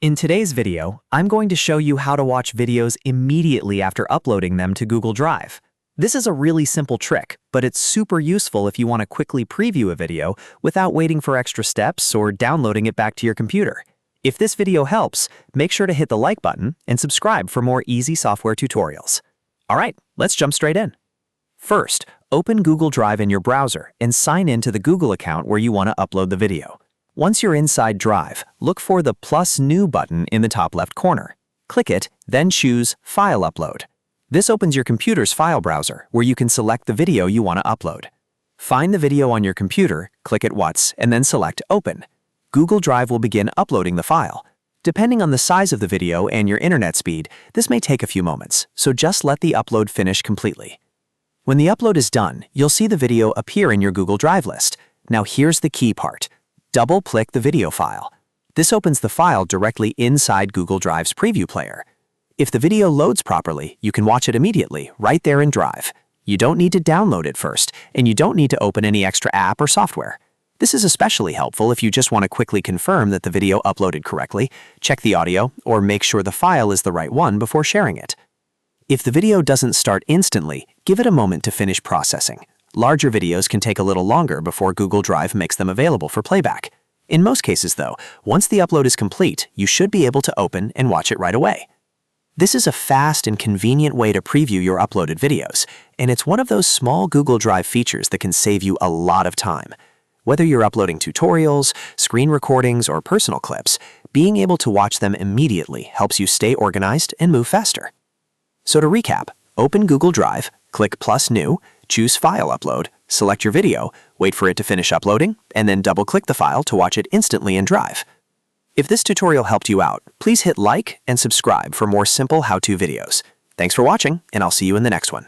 In today's video, I'm going to show you how to watch videos immediately after uploading them to Google Drive. This is a really simple trick, but it's super useful if you want to quickly preview a video without waiting for extra steps or downloading it back to your computer. If this video helps, make sure to hit the like button and subscribe for more easy software tutorials. All right, let's jump straight in. First, open Google Drive in your browser and sign in to the Google account where you want to upload the video. Once you're inside Drive, look for the +New button in the top left corner. Click it, then choose File Upload. This opens your computer's file browser, where you can select the video you want to upload. Find the video on your computer, click it once, and then select Open. Google Drive will begin uploading the file. Depending on the size of the video and your internet speed, this may take a few moments, so just let the upload finish completely. When the upload is done, you'll see the video appear in your Google Drive list. Now here's the key part. Double-click the video file. This opens the file directly inside Google Drive's preview player. If the video loads properly, you can watch it immediately, right there in Drive. You don't need to download it first, and you don't need to open any extra app or software. This is especially helpful if you just want to quickly confirm that the video uploaded correctly, check the audio, or make sure the file is the right one before sharing it. If the video doesn't start instantly, give it a moment to finish processing. Larger videos can take a little longer before Google Drive makes them available for playback. In most cases, though, once the upload is complete, you should be able to open and watch it right away. This is a fast and convenient way to preview your uploaded videos, and it's one of those small Google Drive features that can save you a lot of time. Whether you're uploading tutorials, screen recordings, or personal clips, being able to watch them immediately helps you stay organized and move faster. So to recap, open Google Drive, click +New, choose File Upload, select your video, wait for it to finish uploading, and then double-click the file to watch it instantly in Drive. If this tutorial helped you out, please hit like and subscribe for more simple how-to videos. Thanks for watching, and I'll see you in the next one.